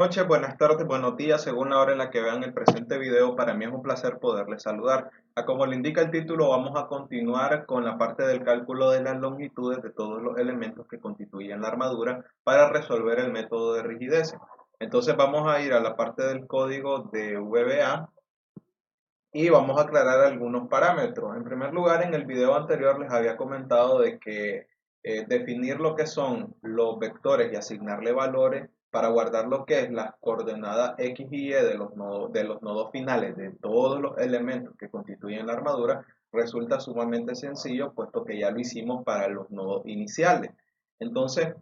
Noches, buenas tardes, buenos días, según la hora en la que vean el presente video. Para mí es un placer poderles saludar. Como le indica el título, vamos a continuar con la parte del cálculo de las longitudes de todos los elementos que constituyen la armadura para resolver el método de rigidez. Entonces vamos a ir a la parte del código de VBA y vamos a aclarar algunos parámetros. En primer lugar, en el video anterior les había comentado de que definir lo que son los vectores y asignarle valores para guardar lo que es las coordenadas X y Y de los nodos finales de todos los elementos que constituyen la armadura resulta sumamente sencillo, puesto que ya lo hicimos para los nodos iniciales. Entonces,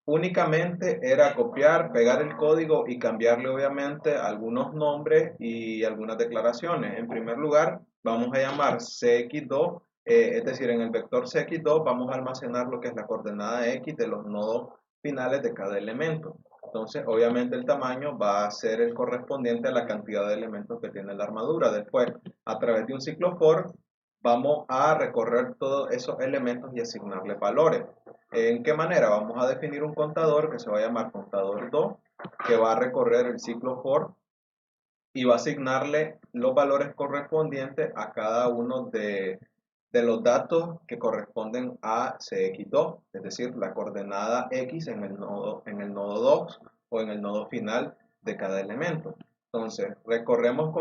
únicamente era copiar, pegar el código y cambiarle obviamente algunos nombres y algunas declaraciones. En primer lugar, vamos a llamar cx2, es decir, en el vector cx2 vamos a almacenar lo que es la coordenada x de los nodos finales de cada elemento. Entonces, obviamente el tamaño va a ser el correspondiente a la cantidad de elementos que tiene la armadura. Después, a través de un ciclo for, vamos a recorrer todos esos elementos y asignarles valores. ¿En qué manera? Vamos a definir un contador que se va a llamar contador 2, que va a recorrer el ciclo for y va a asignarle los valores correspondientes a cada uno de los datos que corresponden a cx2, es decir, la coordenada x en el nodo 2 o en el nodo final de cada elemento. Entonces, recorremos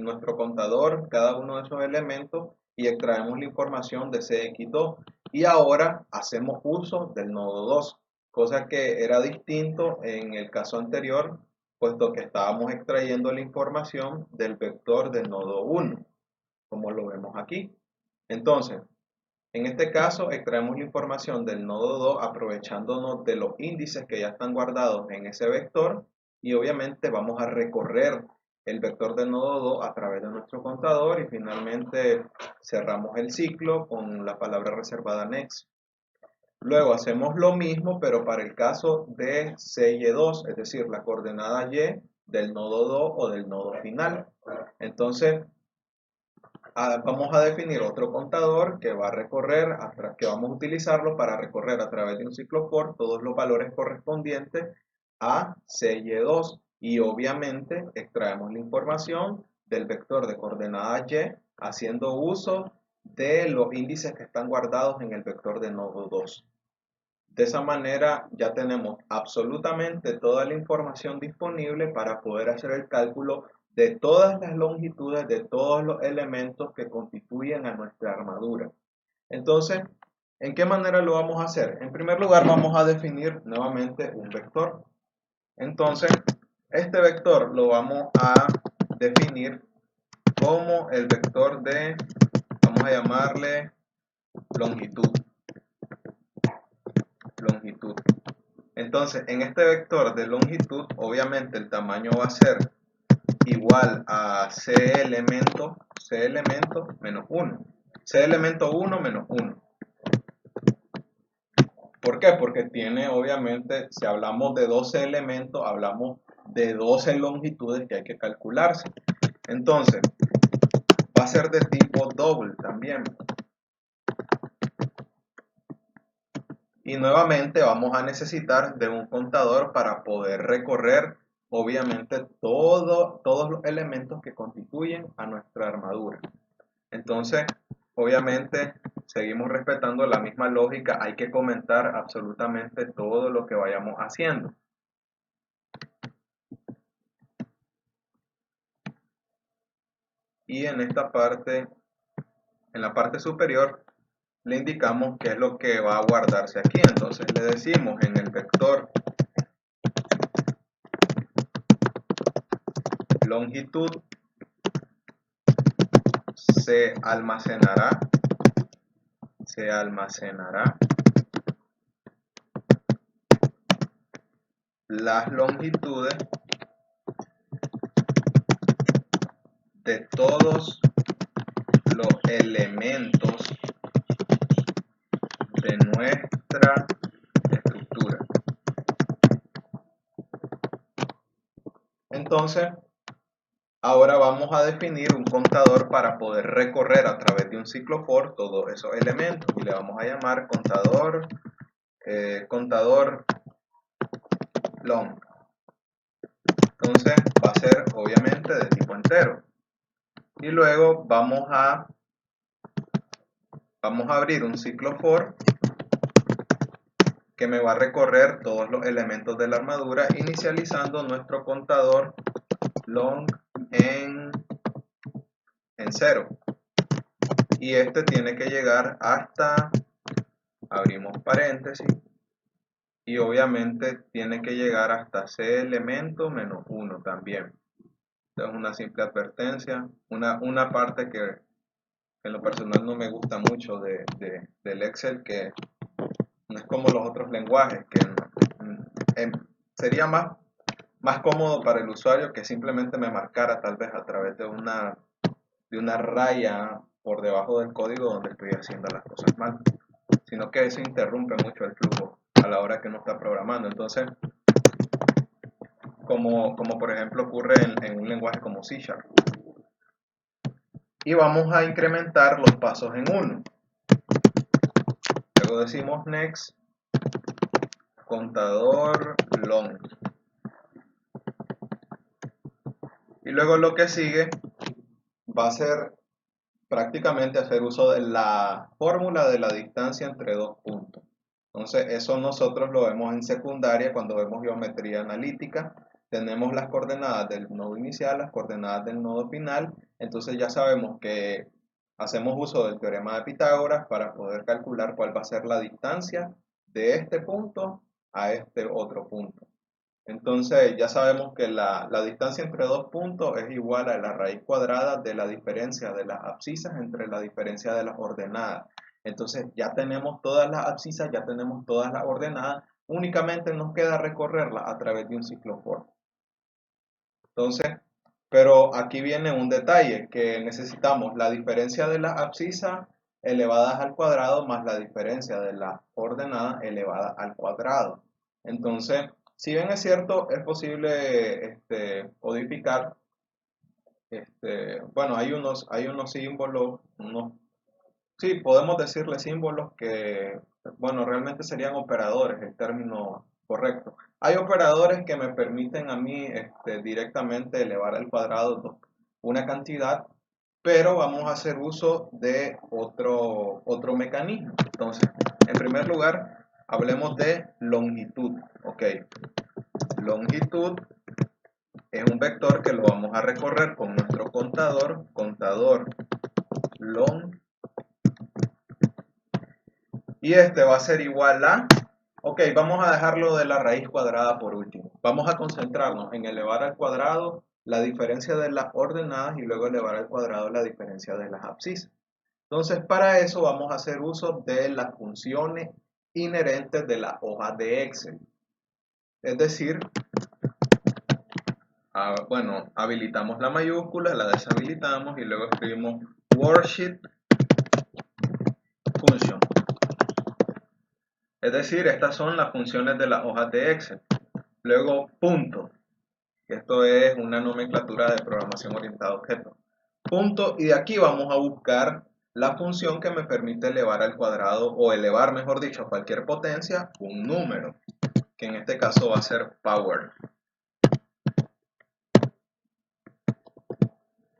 nuestro contador cada uno de esos elementos y extraemos la información de cx2 y ahora hacemos uso del nodo 2, cosa que era distinto en el caso anterior, puesto que estábamos extrayendo la información del vector del nodo 1, como lo vemos aquí. Entonces, en este caso extraemos la información del nodo 2 aprovechándonos de los índices que ya están guardados en ese vector y obviamente vamos a recorrer el vector del nodo 2 a través de nuestro contador y finalmente cerramos el ciclo con la palabra reservada next. Luego hacemos lo mismo, pero para el caso de CY2, es decir, la coordenada Y del nodo 2 o del nodo final. Entonces, vamos a definir otro contador que va a recorrer, que vamos a utilizarlo para recorrer a través de un ciclo for todos los valores correspondientes a CY2 y obviamente extraemos la información del vector de coordenada Y haciendo uso de los índices que están guardados en el vector de nodo 2. De esa manera ya tenemos absolutamente toda la información disponible para poder hacer el cálculo de todas las longitudes de todos los elementos que constituyen a nuestra armadura. Entonces, ¿en qué manera lo vamos a hacer? En primer lugar, vamos a definir nuevamente un vector. Entonces, este vector lo vamos a definir como el vector de, vamos a llamarle longitud. Longitud. Entonces, en este vector de longitud, obviamente el tamaño va a ser igual a C elemento menos 1. C elemento 1 menos 1. ¿Por qué? Porque tiene, obviamente, si hablamos de 12 elementos, hablamos de 12 longitudes que hay que calcularse. Entonces, va a ser de tipo double también. Y nuevamente vamos a necesitar de un contador para poder recorrer obviamente todos los elementos que constituyen a nuestra armadura. Entonces, obviamente seguimos respetando la misma lógica, hay que comentar absolutamente todo lo que vayamos haciendo. Y en esta parte, en la parte superior, le indicamos qué es lo que va a guardarse aquí. Entonces le decimos en el vector longitud se almacenará las longitudes de todos los elementos de nuestra estructura. Entonces, ahora vamos a definir un contador para poder recorrer a través de un ciclo for todos esos elementos y le vamos a llamar contador long. Entonces va a ser obviamente de tipo entero. Y luego vamos a abrir un ciclo for que me va a recorrer todos los elementos de la armadura, inicializando nuestro contador long en 0. Y este tiene que llegar hasta, abrimos paréntesis, y obviamente tiene que llegar hasta C elemento menos 1 también. Entonces una simple advertencia, una parte que en lo personal no me gusta mucho del Excel, que no es como los otros lenguajes, que sería más cómodo para el usuario que simplemente me marcara tal vez a través de una raya por debajo del código donde estoy haciendo las cosas mal, sino que eso interrumpe mucho el flujo a la hora que uno está programando. Entonces, como por ejemplo ocurre en un lenguaje como C#. Y vamos a incrementar los pasos en 1. Luego decimos next, contador long. Y luego lo que sigue va a ser prácticamente hacer uso de la fórmula de la distancia entre dos puntos. Entonces eso nosotros lo vemos en secundaria cuando vemos geometría analítica. Tenemos las coordenadas del nodo inicial, las coordenadas del nodo final. Entonces ya sabemos que hacemos uso del teorema de Pitágoras para poder calcular cuál va a ser la distancia de este punto a este otro punto. Entonces ya sabemos que la distancia entre dos puntos es igual a la raíz cuadrada de la diferencia de las abscisas entre la diferencia de las ordenadas. Entonces ya tenemos todas las abscisas, ya tenemos todas las ordenadas, únicamente nos queda recorrerlas a través de un ciclo for. Entonces, pero aquí viene un detalle, que necesitamos la diferencia de las abscisas elevadas al cuadrado más la diferencia de las ordenadas elevadas al cuadrado. Entonces, si bien es cierto, es posible codificar, bueno, hay unos símbolos, sí, podemos decirle símbolos que, bueno, realmente serían operadores, el término correcto. Hay operadores que me permiten a mí directamente elevar al cuadrado una cantidad, pero vamos a hacer uso de otro mecanismo. Entonces, en primer lugar, hablemos de longitud. Ok, longitud es un vector que lo vamos a recorrer con nuestro contador long, y este va a ser igual a, ok, vamos a dejarlo de la raíz cuadrada por último. Vamos a concentrarnos en elevar al cuadrado la diferencia de las ordenadas y luego elevar al cuadrado la diferencia de las abscisas. Entonces, para eso vamos a hacer uso de las funciones inherentes de la hoja de Excel. Es decir, bueno, habilitamos la mayúscula, la deshabilitamos y luego escribimos worksheet function. Es decir, estas son las funciones de las hojas de Excel. Luego punto, esto es una nomenclatura de programación orientada a objetos. Punto, y de aquí vamos a buscar la función que me permite elevar al cuadrado, o elevar, mejor dicho, a cualquier potencia, un número, que en este caso va a ser power.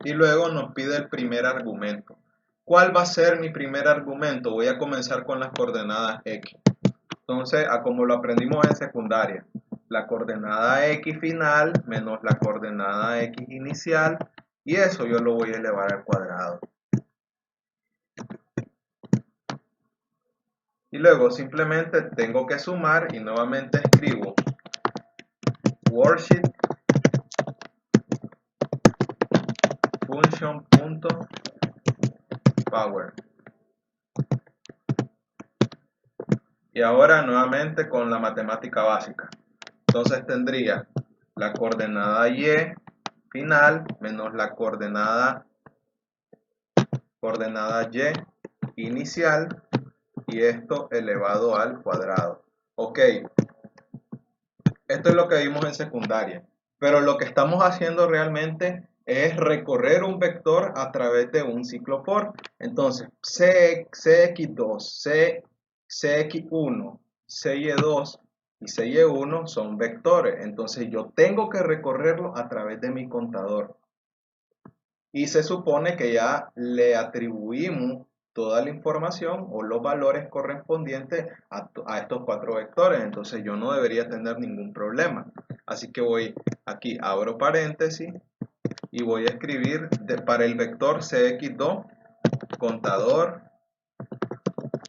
Y luego nos pide el primer argumento. ¿Cuál va a ser mi primer argumento? Voy a comenzar con las coordenadas X. Entonces, como lo aprendimos en secundaria, la coordenada X final menos la coordenada X inicial, y eso yo lo voy a elevar al cuadrado. Y luego simplemente tengo que sumar y nuevamente escribo worksheet function.power. Y ahora nuevamente con la matemática básica. Entonces tendría la coordenada y final menos la coordenada y inicial, y esto elevado al cuadrado. Ok, esto es lo que vimos en secundaria, pero lo que estamos haciendo realmente es recorrer un vector a través de un ciclo for. Entonces, CX2, CX1, CY2 y CY1 son vectores. Entonces yo tengo que recorrerlo a través de mi contador. Y se supone que ya le atribuimos toda la información o los valores correspondientes a estos 4 vectores. Entonces yo no debería tener ningún problema. Así que voy aquí, abro paréntesis y voy a escribir para el vector CX2 contador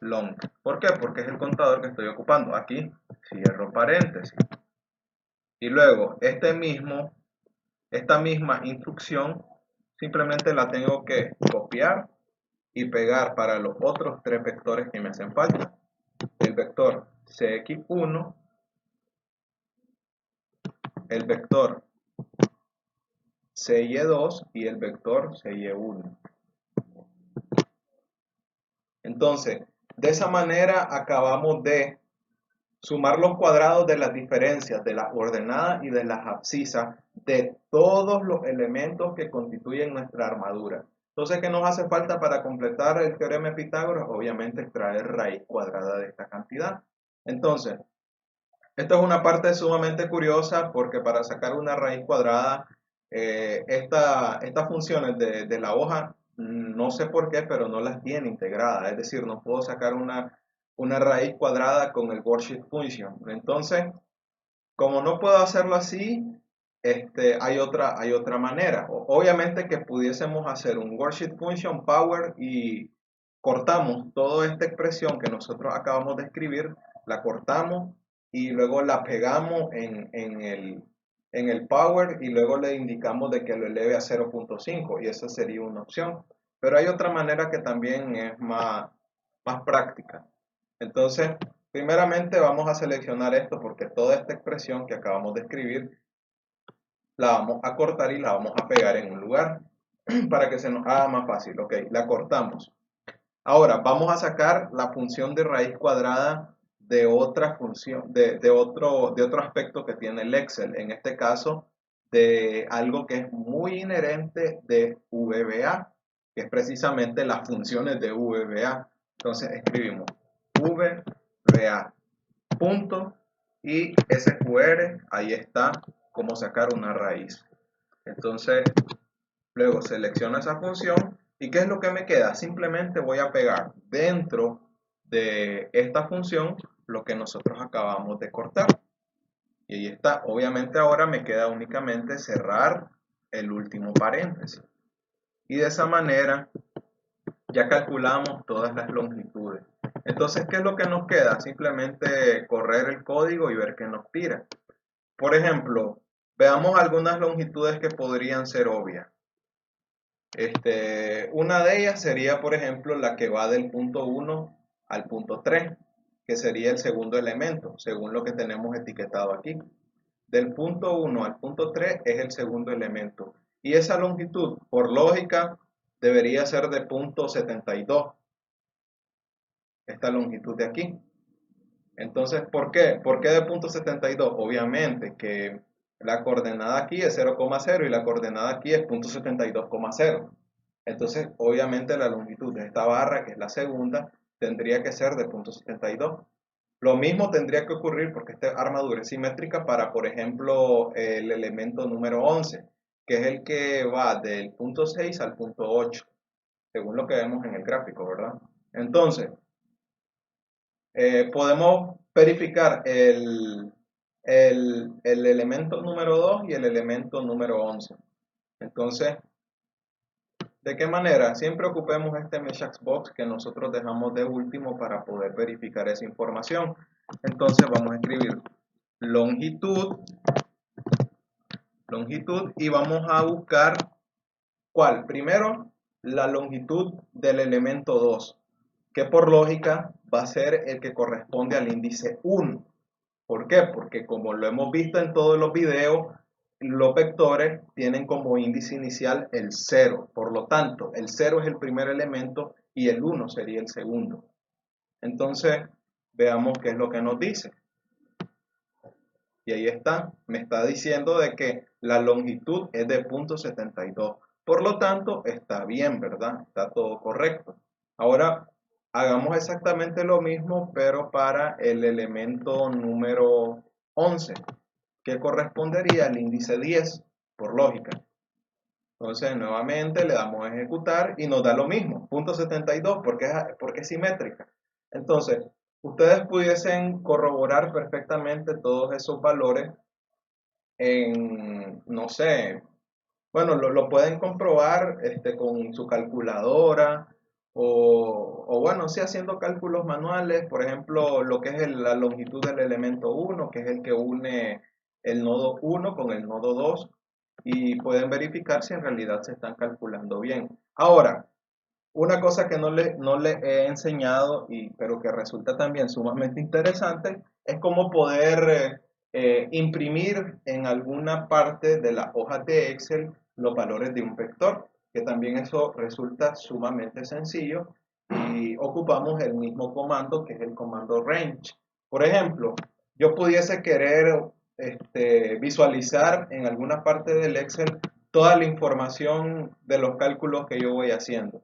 long. ¿Por qué? Porque es el contador que estoy ocupando. Aquí cierro paréntesis. Y luego esta misma instrucción simplemente la tengo que copiar y pegar para los otros 3 vectores que me hacen falta. El vector CX1, el vector CY2 y el vector CY1. Entonces, de esa manera acabamos de sumar los cuadrados de las diferencias de las ordenadas y de las abscisas de todos los elementos que constituyen nuestra armadura. Entonces, ¿qué nos hace falta para completar el teorema de Pitágoras? Obviamente extraer raíz cuadrada de esta cantidad. Entonces, esto es una parte sumamente curiosa porque para sacar una raíz cuadrada, estas funciones de la hoja, no sé por qué, pero no las tiene integradas. Es decir, no puedo sacar una raíz cuadrada con el worksheet function. Entonces, como no puedo hacerlo así, hay otra manera. Obviamente que pudiésemos hacer un worksheet function power y cortamos toda esta expresión que nosotros acabamos de escribir, la cortamos y luego la pegamos en el power y luego le indicamos de que lo eleve a 0.5 y esa sería una opción. Pero hay otra manera que también es más práctica. Entonces, primeramente vamos a seleccionar esto porque toda esta expresión que acabamos de escribir la vamos a cortar y la vamos a pegar en un lugar para que se nos haga más fácil. Ok, la cortamos. Ahora vamos a sacar la función de raíz cuadrada de otra función, de otro aspecto que tiene el Excel. En este caso, de algo que es muy inherente de VBA, que es precisamente las funciones de VBA. Entonces escribimos VBA punto y SQR, ahí está cómo sacar una raíz. Entonces, luego selecciono esa función y ¿qué es lo que me queda? Simplemente voy a pegar dentro de esta función lo que nosotros acabamos de cortar. Y ahí está. Obviamente ahora me queda únicamente cerrar el último paréntesis. Y de esa manera ya calculamos todas las longitudes. Entonces, ¿qué es lo que nos queda? Simplemente correr el código y ver qué nos tira. Por ejemplo, veamos algunas longitudes que podrían ser obvias. Una de ellas sería, por ejemplo, la que va del punto 1 al punto 3, que sería el segundo elemento, según lo que tenemos etiquetado aquí. Del punto 1 al punto 3 es el segundo elemento. Y esa longitud, por lógica, debería ser de punto 72. Esta longitud de aquí. Entonces, ¿por qué? ¿Por qué de punto 72? Obviamente que la coordenada aquí es 0,0 y la coordenada aquí es punto 72,0. Entonces, obviamente la longitud de esta barra, que es la segunda, tendría que ser de punto 72. Lo mismo tendría que ocurrir porque esta armadura es simétrica para, por ejemplo, el elemento número 11, que es el que va del punto 6 al punto 8, según lo que vemos en el gráfico, ¿verdad? Entonces, podemos verificar el elemento número 2 y el elemento número 11. Entonces, ¿de qué manera? Siempre ocupemos este Meshax Box que nosotros dejamos de último para poder verificar esa información. Entonces vamos a escribir longitud y vamos a buscar ¿cuál? Primero, la longitud del elemento 2, que por lógica va a ser el que corresponde al índice 1. ¿Por qué? Porque como lo hemos visto en todos los videos, los vectores tienen como índice inicial el 0. Por lo tanto, el 0 es el primer elemento y el 1 sería el segundo. Entonces, veamos qué es lo que nos dice. Y ahí está, me está diciendo de que la longitud es de punto 72. Por lo tanto, está bien, ¿verdad? Está todo correcto. Ahora, hagamos exactamente lo mismo, pero para el elemento número 11, que correspondería al índice 10, por lógica. Entonces, nuevamente le damos a ejecutar y nos da lo mismo, punto 72, porque es simétrica. Entonces, ustedes pudiesen corroborar perfectamente todos esos valores en, no sé, bueno, lo pueden comprobar con su calculadora o bueno, sí haciendo cálculos manuales, por ejemplo, lo que es la longitud del elemento 1, que es el que une el nodo 1 con el nodo 2, y pueden verificar si en realidad se están calculando bien. Ahora, una cosa que no le he enseñado, pero que resulta también sumamente interesante, es cómo poder imprimir en alguna parte de las hojas de Excel los valores de un vector, que también eso resulta sumamente sencillo y ocupamos el mismo comando que es el comando range. Por ejemplo, yo pudiese querer visualizar en alguna parte del Excel toda la información de los cálculos que yo voy haciendo.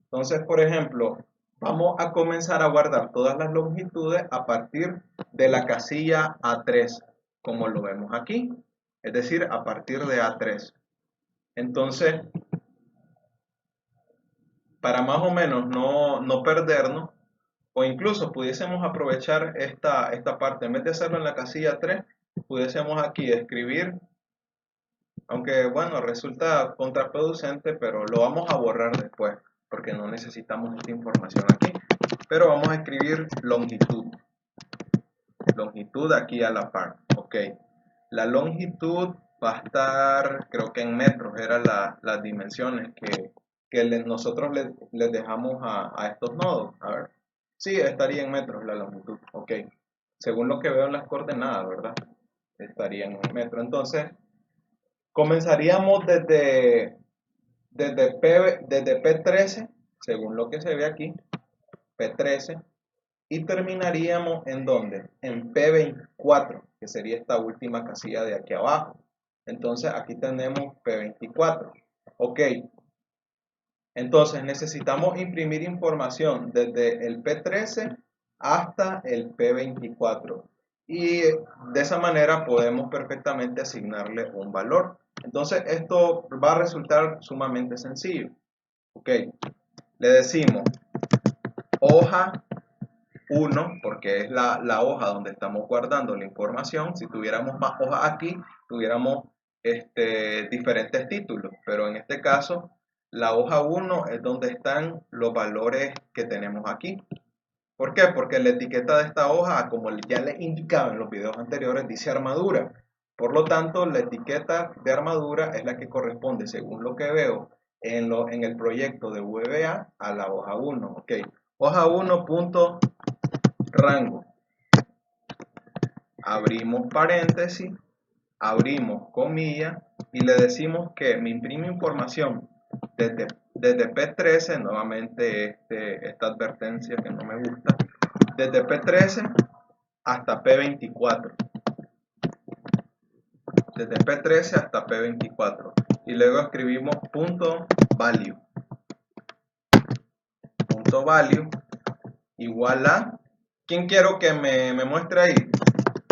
Entonces, por ejemplo, vamos a comenzar a guardar todas las longitudes a partir de la casilla A3, como lo vemos aquí, es decir, a partir de A3. Entonces, para más o menos no perdernos, o incluso pudiésemos aprovechar esta parte, en vez de hacerlo en la casilla 3, pudiésemos aquí escribir, aunque bueno, resulta contraproducente, pero lo vamos a borrar después, porque no necesitamos esta información aquí. Pero vamos a escribir longitud aquí a la par, ok. La longitud va a estar, creo que en metros, eran las dimensiones que nosotros les dejamos a estos nodos. A ver, sí, estaría en metros la longitud, ok. Según lo que veo en las coordenadas, ¿verdad? Estaría en metro. Entonces, comenzaríamos desde P13, según lo que se ve aquí, P13, y terminaríamos ¿en dónde? En P24, que sería esta última casilla de aquí abajo. Entonces aquí tenemos P24. Ok, entonces necesitamos imprimir información desde el P13 hasta el P24. Y de esa manera podemos perfectamente asignarle un valor. Entonces esto va a resultar sumamente sencillo. Ok, le decimos hoja 1, porque es la hoja donde estamos guardando la información. Si tuviéramos más hojas aquí, tuviéramos diferentes títulos, pero en este caso, la hoja 1 es donde están los valores que tenemos aquí. ¿Por qué? Porque la etiqueta de esta hoja, como ya les indicaba en los videos anteriores, dice armadura. Por lo tanto, la etiqueta de armadura es la que corresponde, según lo que veo en el proyecto de VBA, a la hoja 1. Ok, hoja 1. Rango, abrimos paréntesis, abrimos comilla y le decimos que me imprime información desde P13, nuevamente esta advertencia que no me gusta, desde P13 hasta P24, desde P13 hasta P24, y luego escribimos value, punto value igual a, ¿quién quiero que me muestre ahí?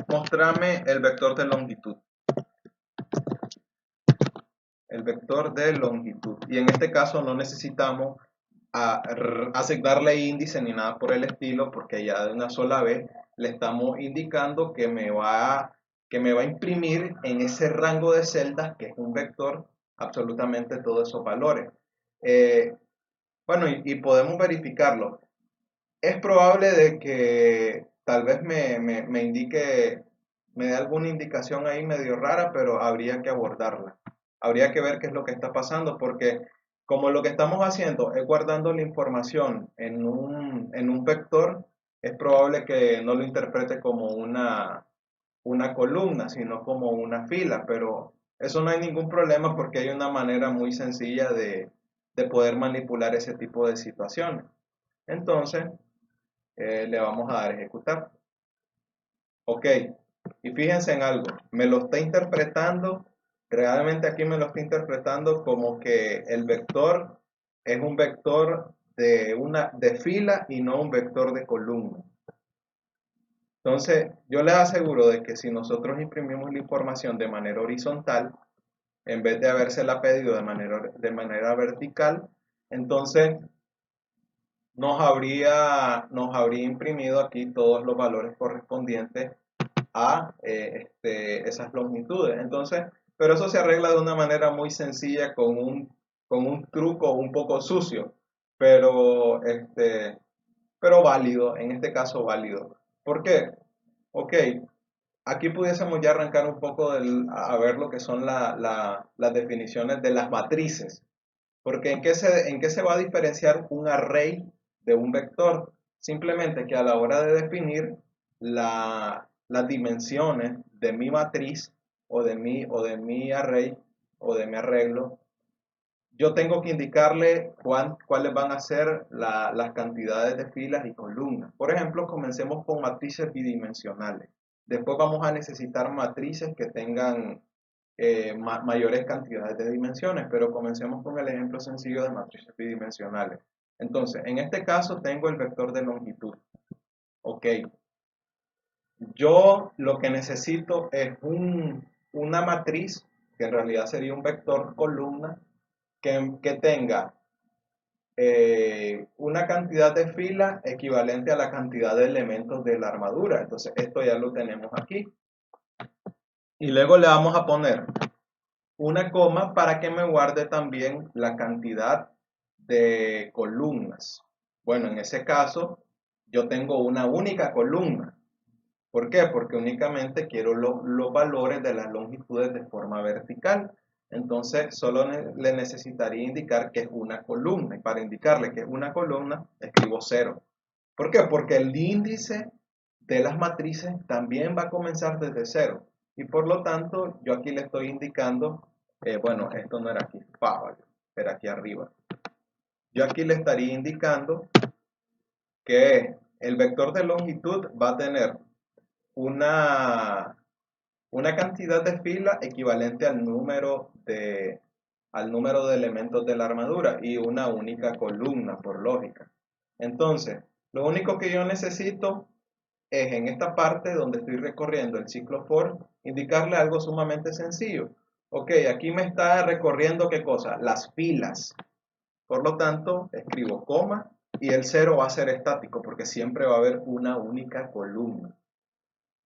Mostrame el vector de longitud. El vector de longitud. Y en este caso no necesitamos asignarle índice ni nada por el estilo, porque ya de una sola vez le estamos indicando que me va a imprimir en ese rango de celdas, que es un vector, absolutamente todos esos valores. Bueno, y podemos verificarlo. Es probable de que tal vez me indique, me dé alguna indicación ahí medio rara, pero habría que abordarla. Habría que ver qué es lo que está pasando, porque como lo que estamos haciendo es guardando la información en un vector, es probable que no lo interprete como una columna, sino como una fila, pero eso no hay ningún problema porque hay una manera muy sencilla de poder manipular ese tipo de situaciones. Entonces, le vamos a dar a ejecutar. Ok, y fíjense en algo, me lo está interpretando, realmente aquí me lo está interpretando como que el vector es un vector de fila y no un vector de columna. Entonces, yo les aseguro de que si nosotros imprimimos la información de manera horizontal, en vez de habérsela pedido de manera vertical, entonces nos habría imprimido aquí todos los valores correspondientes a esas longitudes. Entonces, pero eso se arregla de una manera muy sencilla con un truco un poco sucio, pero, pero válido, en este caso válido. ¿Por qué? Ok, aquí pudiésemos ya arrancar un poco a ver lo que son las definiciones de las matrices. Porque en qué se va a diferenciar un array de un vector? Simplemente que a la hora de definir las dimensiones de mi matriz o de mi array o de mi arreglo, yo tengo que indicarle cuáles van a ser las cantidades de filas y columnas. Por ejemplo, comencemos con matrices bidimensionales. Después vamos a necesitar matrices que tengan mayores cantidades de dimensiones, pero comencemos con el ejemplo sencillo de matrices bidimensionales. Entonces, en este caso tengo el vector de longitud. Ok, yo lo que necesito es una matriz, que en realidad sería un vector columna, que tenga una cantidad de filas equivalente a la cantidad de elementos de la armadura. Entonces, esto ya lo tenemos aquí. Y luego le vamos a poner una coma para que me guarde también la cantidad de columnas. Bueno, en ese caso, yo tengo una única columna. ¿Por qué? Porque únicamente quiero los valores de las longitudes de forma vertical. Entonces, solo le necesitaría indicar que es una columna. Y para indicarle que es una columna, escribo 0. ¿Por qué? Porque el índice de las matrices también va a comenzar desde 0. Y por lo tanto, yo aquí le estoy indicando, bueno, esto no era aquí, era aquí arriba. Yo aquí le estaría indicando que el vector de longitud va a tener una, una cantidad de filas equivalente al número de elementos de la armadura y una única columna, por lógica. Entonces, lo único que yo necesito es en esta parte donde estoy recorriendo el ciclo for, indicarle algo sumamente sencillo. Ok, aquí me está recorriendo ¿qué cosa? Las filas. Por lo tanto, escribo coma y el 0 va a ser estático porque siempre va a haber una única columna.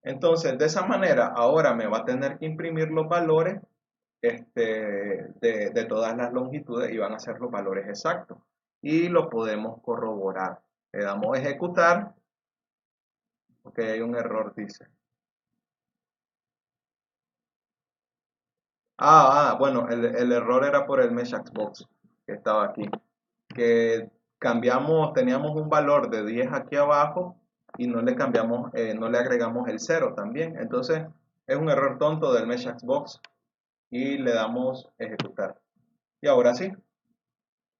Entonces, de esa manera, ahora me va a tener que imprimir los valores de todas las longitudes y van a ser los valores exactos. Y lo podemos corroborar. Le damos a ejecutar. Ok, hay un error, dice. Bueno, el error era por el Meshbox que estaba aquí. Que teníamos un valor de 10 aquí abajo y no le cambiamos, no le agregamos el 0 también. Entonces es un error tonto del Meshbox y le damos ejecutar. Y ahora sí,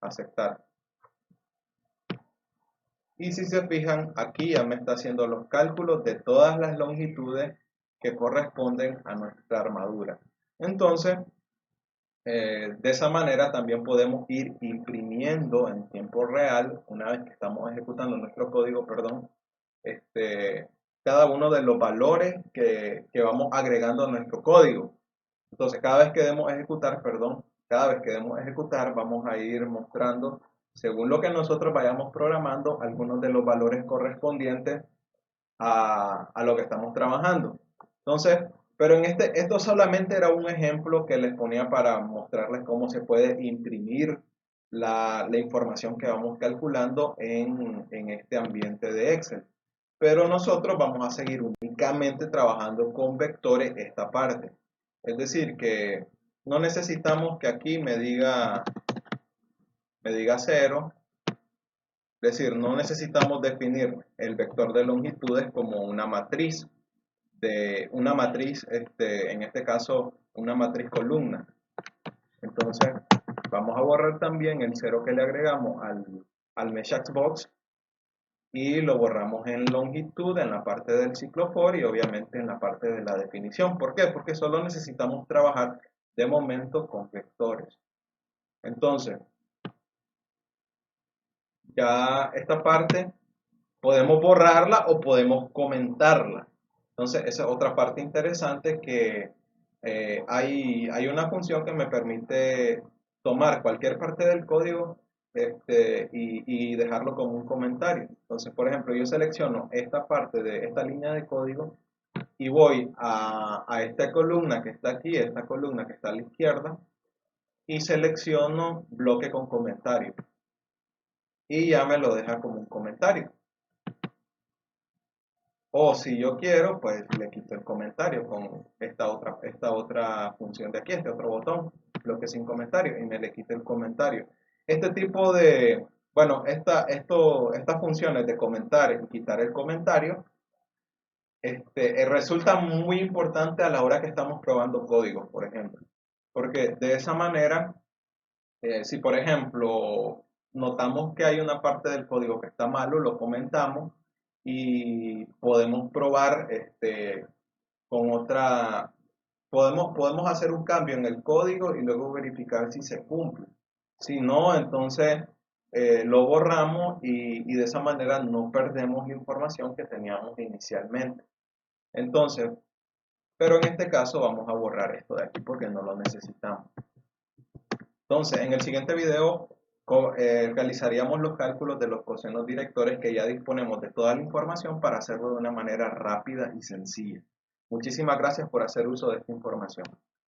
aceptar. Y si se fijan, aquí ya me está haciendo los cálculos de todas las longitudes que corresponden a nuestra armadura. Entonces, de esa manera también podemos ir imprimiendo en tiempo real, una vez que estamos ejecutando nuestro código, perdón, cada uno de los valores que vamos agregando a nuestro código. Entonces, cada vez que demos ejecutar, vamos a ir mostrando, según lo que nosotros vayamos programando, algunos de los valores correspondientes a lo que estamos trabajando. Entonces, pero esto solamente era un ejemplo que les ponía para mostrarles cómo se puede imprimir la información que vamos calculando en este ambiente de Excel. Pero nosotros vamos a seguir únicamente trabajando con vectores esta parte. Es decir, que no necesitamos que aquí me diga 0. Es decir, no necesitamos definir el vector de longitudes como una matriz, en este caso, una matriz columna. Entonces, vamos a borrar también el 0 que le agregamos al Meshbox y lo borramos en longitud, en la parte del ciclo for y obviamente en la parte de la definición. ¿Por qué? Porque solo necesitamos trabajar de momento con vectores. Entonces, ya esta parte podemos borrarla o podemos comentarla. Entonces, esa es otra parte interesante que hay una función que me permite tomar cualquier parte del código y dejarlo como un comentario. Entonces, por ejemplo, yo selecciono esta parte de esta línea de código y voy a esta columna que está aquí, esta columna que está a la izquierda, y selecciono bloque con comentario. Y ya me lo deja como un comentario. O si yo quiero, pues le quito el comentario con esta otra función de aquí, este otro botón, bloque sin comentario, y me le quita el comentario. Este tipo de, bueno, estas funciones de comentar y quitar el comentario, resulta muy importante a la hora que estamos probando códigos, por ejemplo. Porque de esa manera, si por ejemplo notamos que hay una parte del código que está malo, lo comentamos y podemos probar con otra, podemos hacer un cambio en el código y luego verificar si se cumple. Si no, entonces lo borramos y de esa manera no perdemos información que teníamos inicialmente. Entonces, pero en este caso vamos a borrar esto de aquí porque no lo necesitamos. Entonces, en el siguiente video realizaríamos los cálculos de los cosenos directores que ya disponemos de toda la información para hacerlo de una manera rápida y sencilla. Muchísimas gracias por hacer uso de esta información.